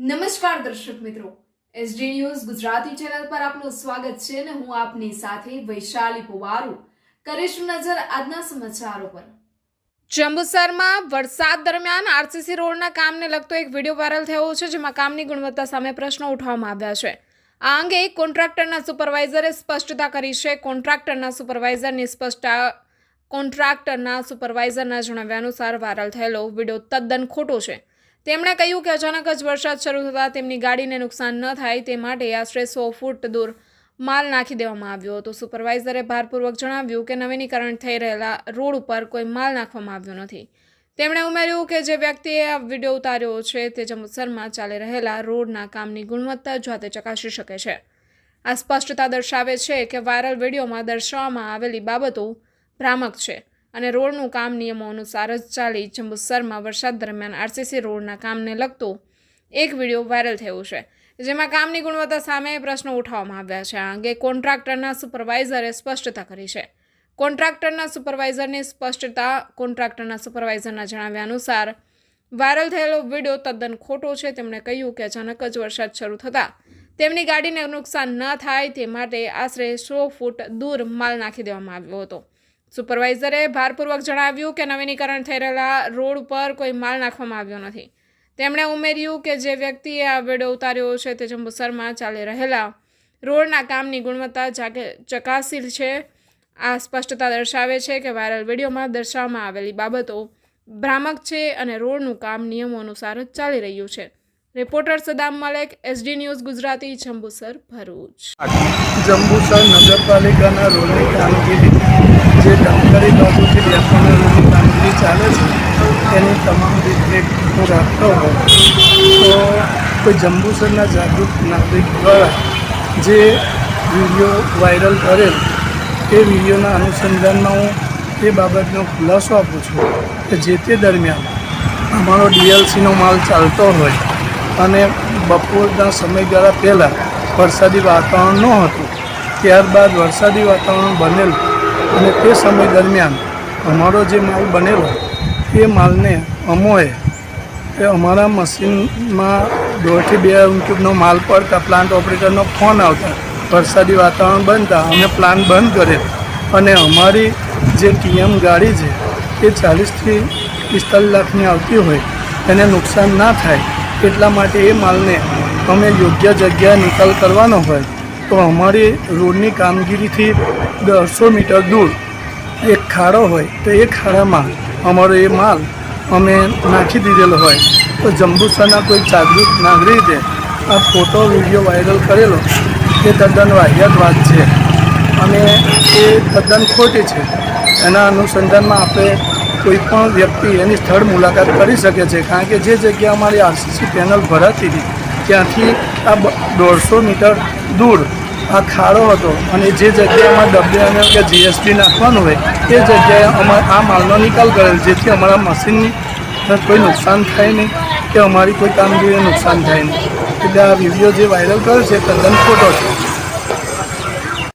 નમસ્કાર દર્શક મિત્રો, એસડી ન્યૂઝ ગુજરાતી ચેનલ પર આપનું સ્વાગત છે અને હું આપની સાથે વૈશાલી પુવારુ કરીશું નજર આજના સમાચારો પર। જંબુસરમાં વરસાદ દરમિયાન આરસીસી રોડના કામને લગતો એક વિડીયો વાયરલ થયો છે, જેમાં કામની ગુણવત્તા સામે પ્રશ્નો ઉઠાવવામાં આવ્યા છે। આ અંગે કોન્ટ્રાક્ટરના સુપરવાઇઝરે સ્પષ્ટતા કરી છે। કોન્ટ્રાક્ટરના સુપરવાઇઝરના જણાવ્યા અનુસાર વાયરલ થયેલો વિડીયો તદ્દન ખોટો છે। તેમણે કહ્યું કે અચાનક જ વરસાદ શરૂ થતાં તેમની ગાડીને નુકસાન ન થાય તે માટે આશરે 100 ફૂટ દૂર માલ નાખી દેવામાં આવ્યો હતો। સુપરવાઇઝરે ભારપૂર્વક જણાવ્યું કે નવીનીકરણ થઈ રહેલા રોડ ઉપર કોઈ માલ નાખવામાં આવ્યો નથી। તેમણે ઉમેર્યું કે જે વ્યક્તિએ આ વિડીયો ઉતાર્યો છે તે જંબુસરમાં ચાલી રહેલા રોડના કામની ગુણવત્તા જાતે ચકાસી શકે છે। આ સ્પષ્ટતા દર્શાવે છે કે વાયરલ વિડીયોમાં દર્શાવવામાં આવેલી બાબતો ભ્રામક છે અને રોડનું કામ નિયમો અનુસાર જ ચાલી જંબુસરમાં વરસાદ દરમિયાન આરસીસી રોડના કામને લગતો એક વિડીયો વાયરલ થયો છે, જેમાં કામની ગુણવત્તા સામે પ્રશ્નો ઉઠાવવામાં આવ્યા છે। આ અંગે કોન્ટ્રાક્ટરના સુપરવાઇઝરે સ્પષ્ટતા કરી છે। કોન્ટ્રાક્ટરના સુપરવાઇઝરના જણાવ્યા અનુસાર વાયરલ થયેલો વિડીયો તદ્દન ખોટો છે। તેમણે કહ્યું કે અચાનક જ વરસાદ શરૂ થતાં તેમની ગાડીને નુકસાન ન થાય તે માટે આશરે 100 ફૂટ દૂર માલ નાખી દેવામાં આવ્યો હતો। સુપરવાઇઝરે ભારપૂર્વક જણાવ્યું કે નવીનીકરણ થઈ રહેલા રોડ ઉપર કોઈ માલ નાખવામાં આવ્યો નથી। તેમણે ઉમેર્યું કે જે વ્યક્તિએ આ વિડીયો ઉતાર્યો છે તે જંબુસરમાં ચાલી રહેલા રોડના કામની ગુણવત્તા ચકાસી છે। આ સ્પષ્ટતા દર્શાવે છે કે વાયરલ વિડીયોમાં દર્શાવવામાં આવેલી બાબતો ભ્રામક છે અને રોડનું કામ નિયમો અનુસાર જ ચાલી રહ્યું છે। Reporter Saddam Malek, SD news Gujarati, Jambusar, Bharuch. Jambusar નગરપાલિકાના રોડની કામગીરી જે ડંકરી બાજુથી ડેપોના રોડની કામગીરી ચાલે છે એની તમામ દેખરેખ હું રાખતો હોય તો કોઈ જંબુસરના જાગૃત નાગરિક દ્વારા જે વિડીયો વાયરલ કરેલ એ વિડીયોના અનુસંધાનમાં હું એ બાબતનો ખુલાસો આપું છું કે જે તે દરમિયાન અમારો ડીએલસીનો માલ ચાલતો હોય અને બપોરના સમયગાળા પહેલાં વરસાદી વાતાવરણ ન હતું, ત્યારબાદ વરસાદી વાતાવરણ બનેલું અને તે સમય દરમિયાન અમારો જે માલ બનેલો એ માલને અમારા મશીનમાં 1.5 થી 2 ક્યુબનો માલ પડતા પ્લાન્ટ ઓપરેટરનો ફોન આવતા વરસાદી વાતાવરણ બનતા અમે પ્લાન્ટ બંધ કરેલ અને અમારી જે ટીએમ ગાડી છે એ 40 થી 45 લાખની આવતી હોય એને નુકસાન ના થાય એટલા માટે એ માલને અમે યોગ્ય જગ્યાએ નિકાલ કરવાનો હોય તો અમારી રોડની કામગીરીથી 150 મીટર દૂર એક ખાડો હોય તો એ ખાડામાં અમારો એ માલ અમે નાખી દીધેલો હોય તો જંબુસરના કોઈ જાગૃત નાગરિકે આ ફોટો વિડીયો વાયરલ કરેલો એ તદ્દન વાહિયાત વાત છે અને એ તદ્દન ખોટી છે। એના અનુસંધાનમાં આપણે કોઈપણ વ્યક્તિ એની સ્થળ મુલાકાત કરી શકે છે, કારણ કે જે જગ્યા અમારી આરસીસી પેનલ ભરાતી હતી ત્યાંથી આ 150 મીટર દૂર આ ખાડો હતો અને જે જગ્યાએ ડબ્લ્યુએમએલ કે જીએસટી નાખવાનું હોય એ જગ્યાએ અમારે આ માલનો નિકાલ કરેલ, જેથી અમારા મશીનની કોઈ નુકસાન થાય નહીં કે અમારી કોઈ કામગીરીને નુકસાન થાય નહીં। એટલે આ વિડીયો જે વાયરલ કર્યો છે તદ્દન ખોટો છે।